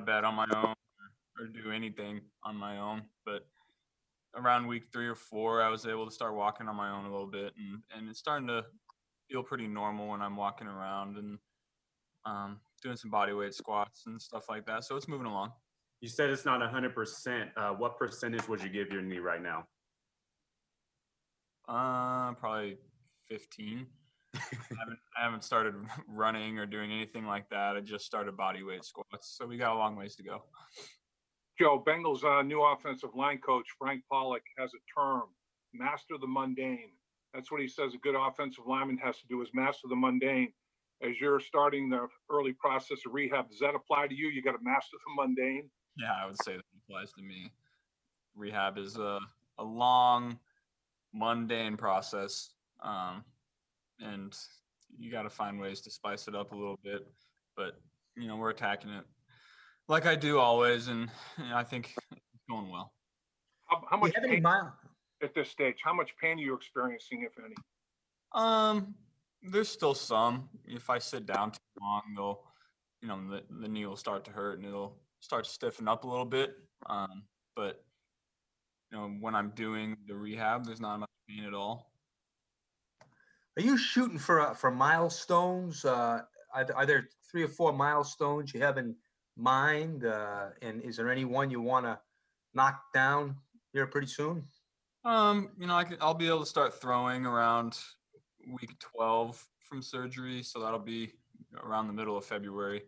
bed on my own or do anything on my own. But around week 3 or 4, I was able to start walking on my own a little bit, and it's starting to feel pretty normal when I'm walking around and doing some body weight squats and stuff like that. So it's moving along. You said it's not 100%. What percentage would you give your knee right now? Probably 15. I haven't started running or doing anything like that. I just started body weight squats, so we got a long ways to go. Joe, Bengals' new offensive line coach, Frank Pollock, has a term, master the mundane. That's what he says a good offensive lineman has to do, is master the mundane. As you're starting the early process of rehab, does that apply to you? You got to master the mundane? Yeah, I would say that applies to me. Rehab is a long, mundane process, and you got to find ways to spice it up a little bit. But, we're attacking it like I do always, and I think it's going well. How much pain at this stage? How much pain are you experiencing, if any? There's still some. If I sit down too long, the knee will start to hurt and it'll start to stiffen up a little bit. But when I'm doing the rehab, there's not much pain at all. Are you shooting for milestones? Are there 3 or 4 milestones you have in mind? And is there any one you want to knock down here pretty soon? I'll be able to start throwing around week 12 from surgery, so that'll be around the middle of February.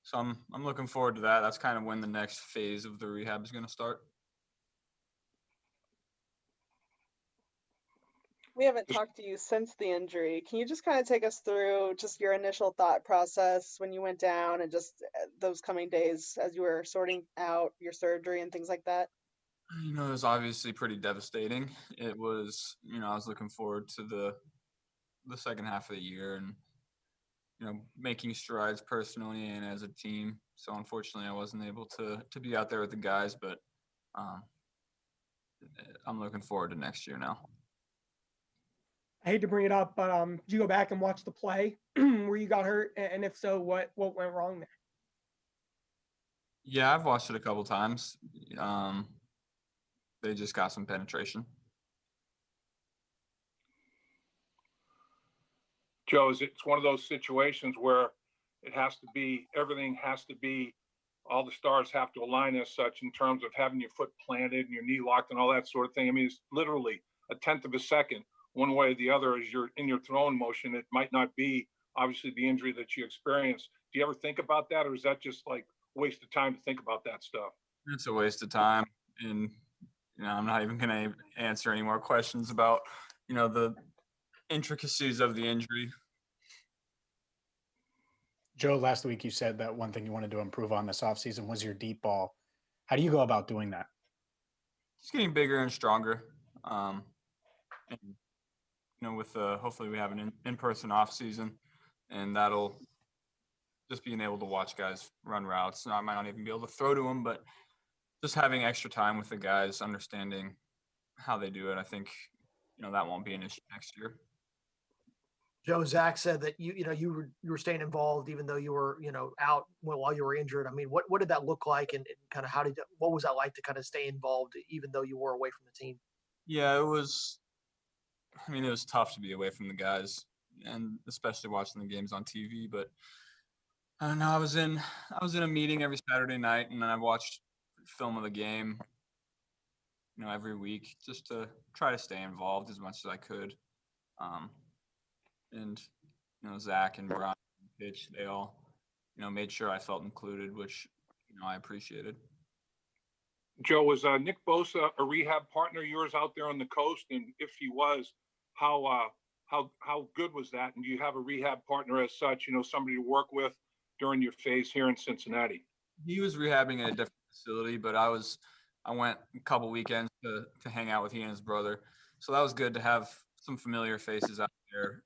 So I'm looking forward to that. That's kind of when the next phase of the rehab is going to start. We haven't talked to you since the injury. Can you just kind of take us through just your initial thought process when you went down and just those coming days as you were sorting out your surgery and things like that? It was obviously pretty devastating. It was, I was looking forward to the second half of the year and, making strides personally and as a team. So unfortunately I wasn't able to be out there with the guys, but I'm looking forward to next year now. I hate to bring it up, but did you go back and watch the play where you got hurt? And if so, what went wrong there? Yeah, I've watched it a couple times. They just got some penetration. Joe, it's one of those situations where everything has to be, all the stars have to align as such in terms of having your foot planted and your knee locked and all that sort of thing. I mean, it's literally a tenth of a second, one way or the other, as you're in your throwing motion. It might not be obviously the injury that you experienced. Do you ever think about that, or is that just like a waste of time to think about that stuff? It's a waste of time, and I'm not even going to answer any more questions about the intricacies of the injury. Joe, last week you said that one thing you wanted to improve on this offseason was your deep ball. How do you go about doing that? Just getting bigger and stronger. And with hopefully we have an in-person off season, and that'll just being able to watch guys run routes. I might not even be able to throw to them, but just having extra time with the guys, understanding how they do it, I think that won't be an issue next year. Joe, Zach said that you were staying involved even though you were out while you were injured. I mean, what did that look like, and kind of what was that like to kind of stay involved even though you were away from the team? Yeah, it was tough to be away from the guys, and especially watching the games on TV. But I don't know. I was in a meeting every Saturday night, and then I watched film of the game, every week, just to try to stay involved as much as I could. And Zach and Brian and Pitch, they all made sure I felt included, which I appreciated. Joe, was Nick Bosa a rehab partner of yours out there on the coast? And if he was, how good was that? And do you have a rehab partner as such, somebody to work with during your phase here in Cincinnati? He was rehabbing at a different facility, but I went a couple weekends to hang out with he and his brother. So that was good to have some familiar faces out there,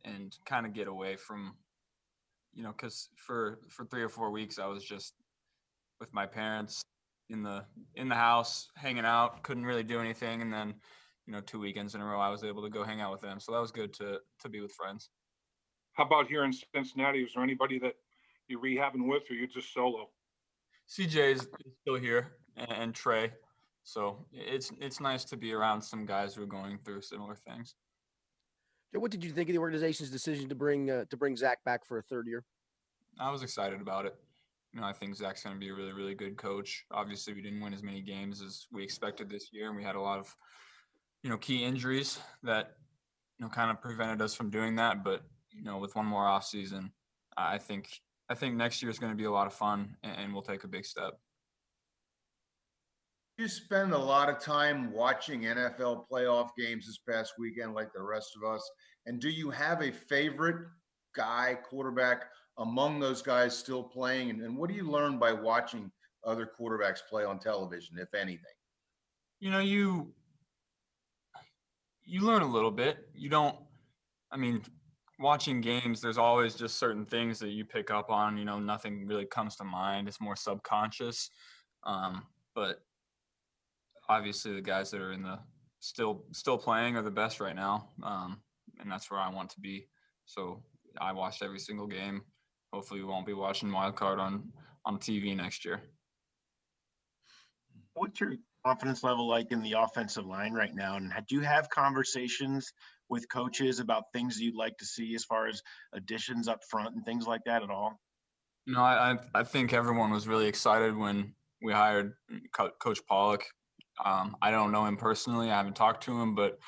and kind of get away from, because for 3 or 4 weeks I was just with my parents in the house hanging out, couldn't really do anything, and then 2 weekends in a row I was able to go hang out with them. So that was good to be with friends. How about here in Cincinnati? Is there anybody that you're rehabbing with, or you're just solo? CJ is still here, and Trey. So it's nice to be around some guys who are going through similar things. Joe, what did you think of the organization's decision to bring Zach back for a third year? I was excited about it. I think Zach's going to be a really, really good coach. Obviously, we didn't win as many games as we expected this year, and we had a lot of, key injuries that, kind of prevented us from doing that. But, with one more off season, I think next year is going to be a lot of fun, and we'll take a big step. You spend a lot of time watching NFL playoff games this past weekend, like the rest of us. And do you have a favorite guy, quarterback, among those guys still playing? And what do you learn by watching other quarterbacks play on television, if anything? You learn a little bit. Watching games, there's always just certain things that you pick up on. Nothing really comes to mind. It's more subconscious. But obviously the guys that are in the still playing are the best right now. And that's where I want to be. So I watched every single game. Hopefully we won't be watching wild card on TV next year. What's your confidence level like in the offensive line right now? And do you have conversations with coaches about things you'd like to see as far as additions up front and things like that at all? I think everyone was really excited when we hired Coach Pollock. I don't know him personally. I haven't talked to him, but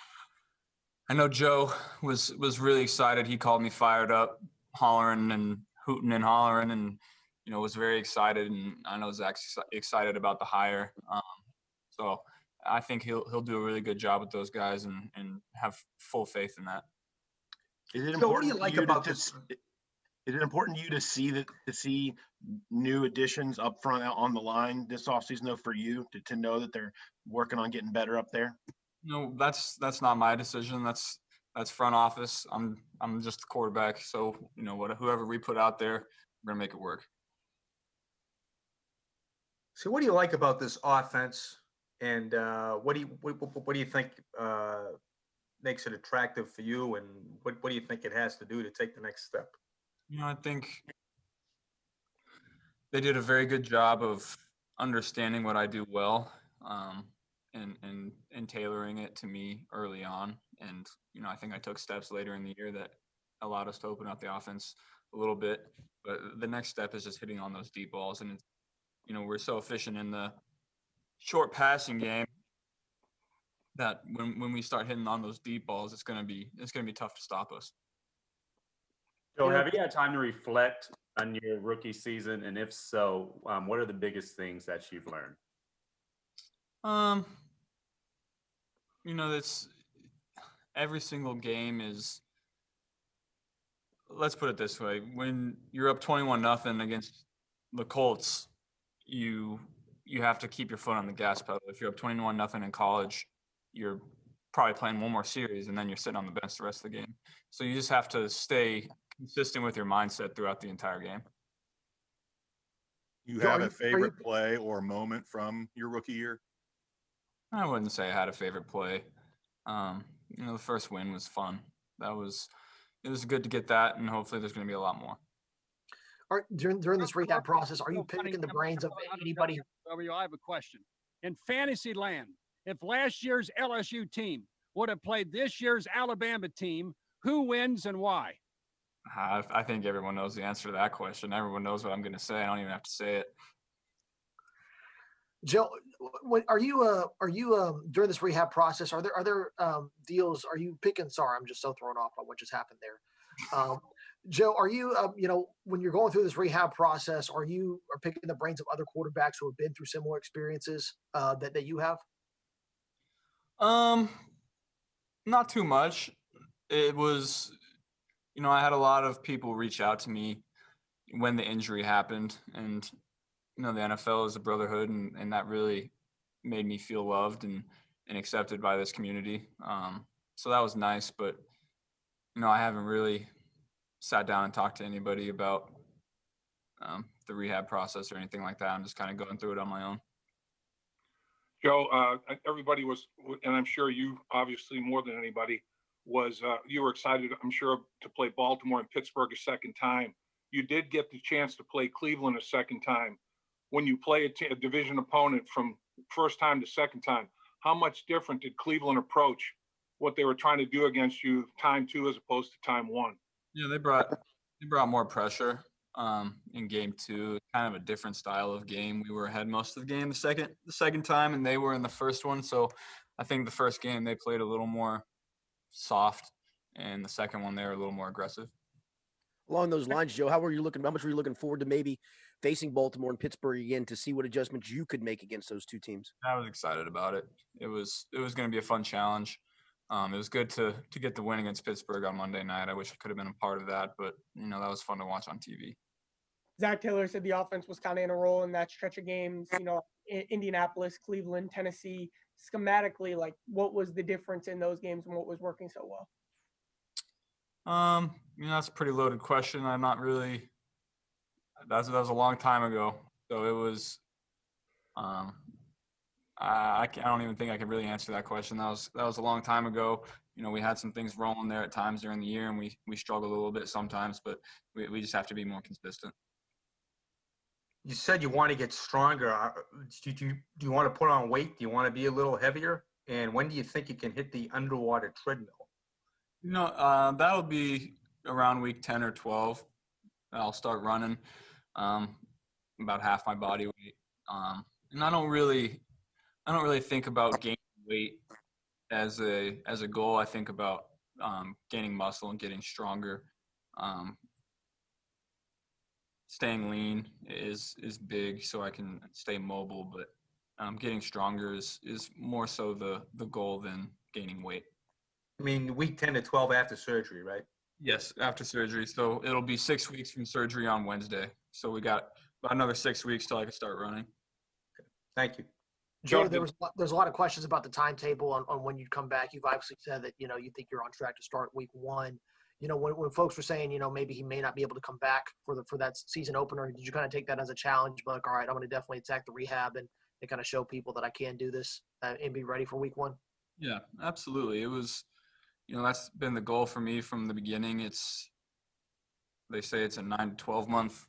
I know Joe was really excited. He called me fired up, hollering and hooting and hollering, and was very excited. And I know Zach's excited about the hire. So I think he'll do a really good job with those guys, and have full faith in that. Is it So what do you like about this? Is it important to you to see new additions up front on the line this offseason, though, for you to know that they're working on getting better up there? No, that's not my decision. That's front office. I'm just the quarterback. So whoever we put out there, we're gonna make it work. So what do you like about this offense, and what do you think makes it attractive for you, and what do you think it has to do to take the next step? I think they did a very good job of understanding what I do well, and tailoring it to me early on. And I think I took steps later in the year that allowed us to open up the offense a little bit. But the next step is just hitting on those deep balls, and it's, we're so efficient in the short passing game that when we start hitting on those deep balls, it's gonna be tough to stop us. So have you had time to reflect on your rookie season? And if so, what are the biggest things that you've learned? That's every single game is, let's put it this way. When you're up 21-0 against the Colts, you have to keep your foot on the gas pedal. If you're up 21-0 in college, you're probably playing one more series, and then you're sitting on the bench the rest of the game. So you just have to stay consistent with your mindset throughout the entire game. You have a favorite play or moment from your rookie year? I wouldn't say I had a favorite play. The first win was fun. It was good to get that, and hopefully there's going to be a lot more. During this rehab process, are you picking the brains of anybody? I have a question. In fantasy land, if last year's LSU team would have played this year's Alabama team, who wins and why? I think everyone knows the answer to that question. Everyone knows what I'm going to say. I don't even have to say it. Joe, are you during this rehab process? Are there deals? Are you picking? Sorry, I'm just so thrown off by what just happened there. Joe, are you when you're going through this rehab process, are picking the brains of other quarterbacks who have been through similar experiences that you have? Not too much. It was, I had a lot of people reach out to me when the injury happened, and the NFL is a brotherhood, and that really made me feel loved and accepted by this community. So that was nice, but I haven't really sat down and talked to anybody about the rehab process or anything like that. I'm just kind of going through it on my own. Joe, everybody was, and I'm sure you obviously more than anybody was, you were excited, I'm sure, to play Baltimore and Pittsburgh a second time. You did get the chance to play Cleveland a second time. when you play a division opponent from first time to second time, how much different did Cleveland approach what they were trying to do against you time 2 as opposed to time 1? Yeah, they brought more pressure in game 2. Kind of a different style of game. We were ahead most of the game the second time, and they were in the first one. So I think the first game they played a little more soft, and the second one they were a little more aggressive. Along those lines, Joe, how much were you looking forward to maybe facing Baltimore and Pittsburgh again to see what adjustments you could make against those two teams? I was excited about it. It was going to be a fun challenge. It was good to get the win against Pittsburgh on Monday night. I wish I could have been a part of that, but that was fun to watch on TV. Zach Taylor said the offense was kind of in a roll in that stretch of games. Indianapolis, Cleveland, Tennessee. Schematically, like, what was the difference in those games and what was working so well? That's a pretty loaded question. I'm not really. That was a long time ago, so it was. I don't even think I can really answer that question. That was a long time ago. We had some things rolling there at times during the year, and we struggled a little bit sometimes, but we just have to be more consistent. You said you want to get stronger. Do you want to put on weight? Do you want to be a little heavier? And when do you think you can hit the underwater treadmill? That'll be around week 10 or 12. I'll start running about half my body weight. And I don't really think about gaining weight as a goal. I think about gaining muscle and getting stronger. Staying lean is big, so I can stay mobile. But getting stronger is more so the goal than gaining weight. I mean, week 10 to 12 after surgery, right? Yes, after surgery. So it'll be 6 weeks from surgery on Wednesday. So we got about another 6 weeks till I can start running. Okay. Thank you. Joe, there's a lot of questions about the timetable on when you'd come back. You've obviously said that, you think you're on track to start week 1. When folks were saying, maybe he may not be able to come back for that season opener, did you kind of take that as a challenge? Like, all right, I'm going to definitely attack the rehab and kind of show people that I can do this and be ready for week 1? Yeah, absolutely. It was, that's been the goal for me from the beginning. They say it's a 9 to 12 month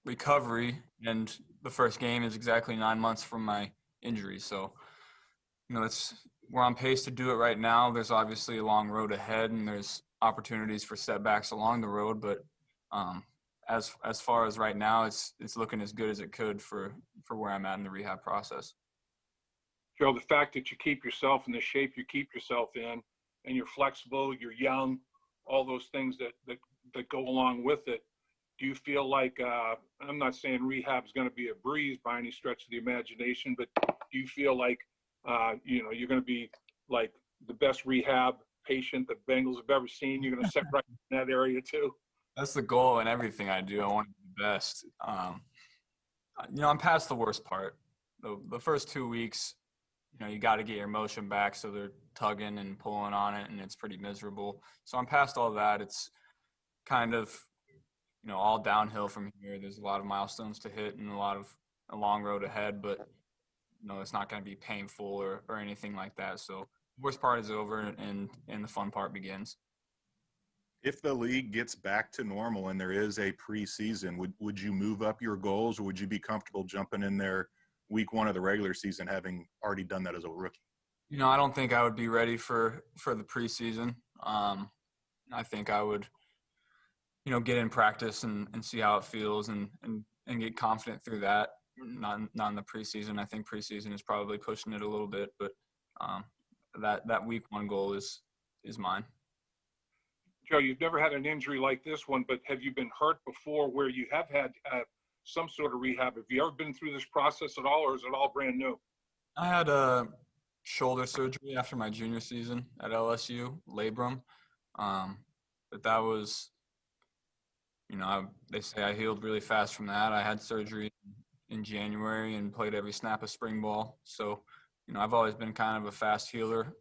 recovery, and the first game is exactly 9 months from my injury. So, we're on pace to do it right now. There's obviously a long road ahead, and there's opportunities for setbacks along the road. But as far as right now, it's looking as good as it could for where I'm at in the rehab process. Joe, the fact that you keep yourself in the shape you keep yourself in, and you're flexible, you're young, all those things that go along with it. Do you feel like, I'm not saying rehab is going to be a breeze by any stretch of the imagination, but do you feel like, you're going to be like the best rehab patient the Bengals have ever seen? You're going to set right in that area too? That's the goal in everything I do. I want to be the best. I'm past the worst part. The first 2 weeks, you got to get your motion back, so they're tugging and pulling on it, and it's pretty miserable. So I'm past all that. It's kind of, all downhill from here. There's a lot of milestones to hit and a long road ahead, but, it's not going to be painful or anything like that. So the worst part is over, and the fun part begins. If the league gets back to normal and there is a preseason, would you move up your goals, or would you be comfortable jumping in there week 1 of the regular season, having already done that as a rookie? I don't think I would be ready for the preseason. I think I would, get in practice and see how it feels and get confident through that. Not in the preseason. I think preseason is probably pushing it a little bit, but that week 1 goal is mine. Joe, you've never had an injury like this one, but have you been hurt before where you have had some sort of rehab? Have you ever been through this process at all, or is it all brand new? I had a shoulder surgery after my junior season at LSU, labrum. But that was, they say I healed really fast from that. I had surgery in January and played every snap of spring ball. So, I've always been kind of a fast healer.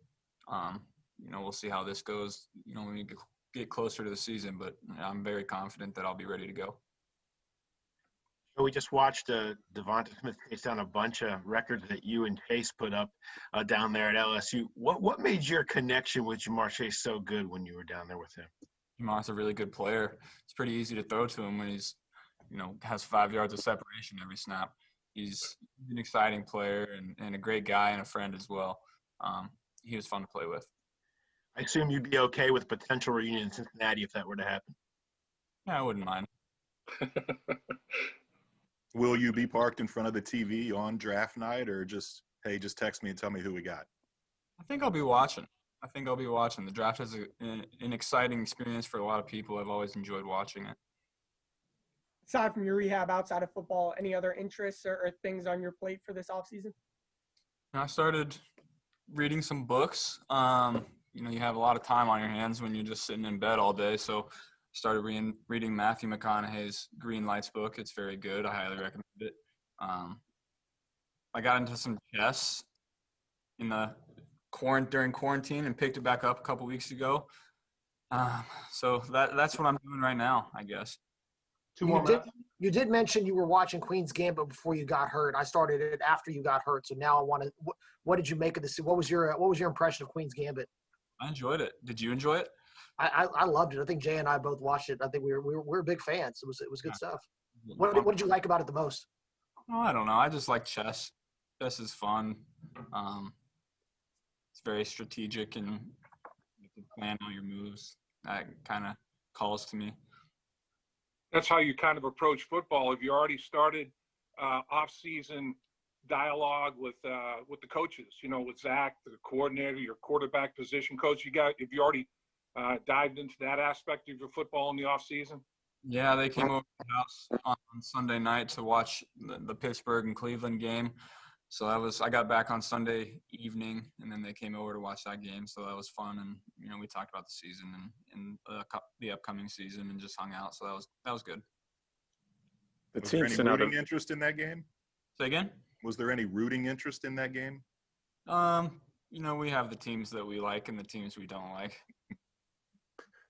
We'll see how this goes, when we get closer to the season, but I'm very confident that I'll be ready to go. So we just watched Devonta Smith chase down a bunch of records that you and Chase put up down there at LSU. What made your connection with Jamar Chase so good when you were down there with him? Jamar's a really good player. It's pretty easy to throw to him when he's has 5 yards of separation every snap. He's an exciting player and a great guy and a friend as well. He was fun to play with. I assume you'd be okay with potential reunion in Cincinnati if that were to happen. Yeah, I wouldn't mind. Will you be parked in front of the TV on draft night, or just text me and tell me who we got? I think I'll be watching. The draft is an exciting experience for a lot of people. I've always enjoyed watching it. Aside from your rehab outside of football, any other interests or things on your plate for this offseason? I started reading some books. You have a lot of time on your hands when you're just sitting in bed all day. So I started reading Matthew McConaughey's Green Lights book. It's very good. I highly recommend it. I got into some chess during quarantine and picked it back up a couple weeks ago. So that's what I'm doing right now, I guess. You did mention you were watching Queen's Gambit before you got hurt. I started it after you got hurt. So now I want to. What did you make of this? What was your impression of Queen's Gambit? I enjoyed it. Did you enjoy it? I loved it. I think Jay and I both watched it. I think we were big fans. It was good stuff. What did you like about it the most? Oh, I don't know. I just like chess. Chess is fun. It's very strategic and you can plan all your moves. That kind of calls to me. That's how you kind of approach football. Have you already started off-season dialogue with the coaches? With Zach, the coordinator, your quarterback position coach. Have you already dived into that aspect of your football in the off-season? Yeah, they came over to the house on Sunday night to watch the Pittsburgh and Cleveland game. So I got back on Sunday evening, and then they came over to watch that game. So that was fun, and we talked about the season and the upcoming season, and just hung out. So that was good. Was there any rooting interest in that game? Say again? Was there any rooting interest in that game? We have the teams that we like and the teams we don't like.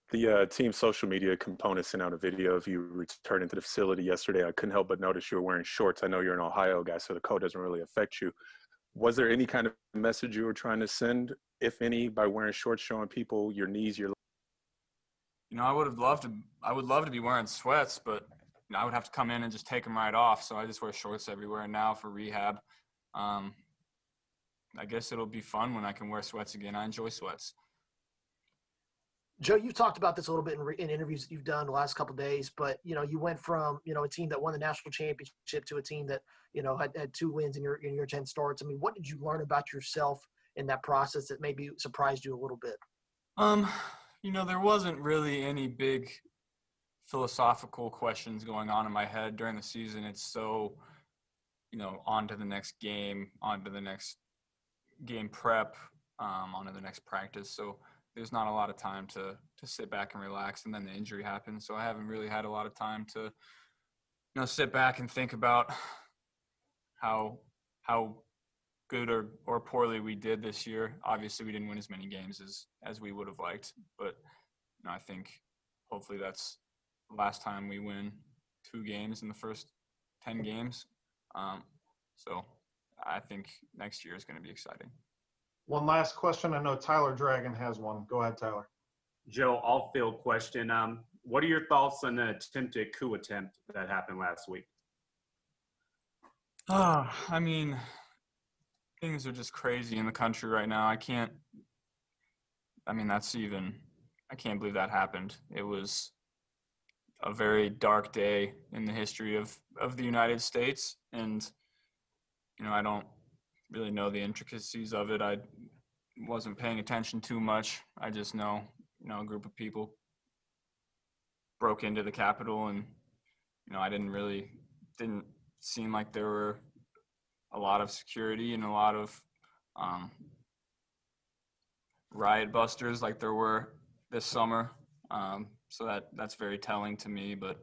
The team social media component sent out a video of you returning to the facility yesterday. I couldn't help but notice you were wearing shorts. I know you're an Ohio guy, so the cold doesn't really affect you. Was there any kind of message you were trying to send, if any, by wearing shorts, showing people your knees, your? I would love to be wearing sweats, but I would have to come in and just take them right off. So I just wear shorts everywhere now for rehab. I guess it'll be fun when I can wear sweats again. I enjoy sweats. Joe, you've talked about this a little bit in interviews that you've done the last couple of days, but you went from a team that won the national championship to a team that had 2 wins in your 10 starts. I mean, what did you learn about yourself in that process that maybe surprised you a little bit? There wasn't really any big philosophical questions going on in my head during the season. It's so on to the next game, on to the next game prep, on to the next practice. So there's not a lot of time to sit back and relax, and then the injury happened. So I haven't really had a lot of time to, sit back and think about how good or poorly we did this year. Obviously, we didn't win as many games as we would have liked, but I think hopefully that's the last time we win 2 games in the first 10 games. So I think next year is going to be exciting. One last question. I know Tyler Dragon has one. Go ahead, Tyler. Joe, off-field question. What are your thoughts on the attempted coup attempt that happened last week? I mean, things are just crazy in the country right now. I can't believe that happened. It was a very dark day in the history of the United States. And, I don't really know the intricacies of it. I wasn't paying attention too much. I just know, a group of people broke into the Capitol, and, I didn't seem like there were a lot of security and a lot of riot busters like there were this summer. So that's very telling to me, but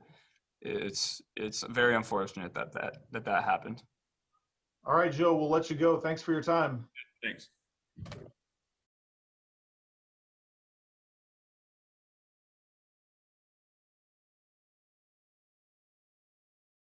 it's very unfortunate that happened. All right, Joe, we'll let you go. Thanks for your time. Thanks.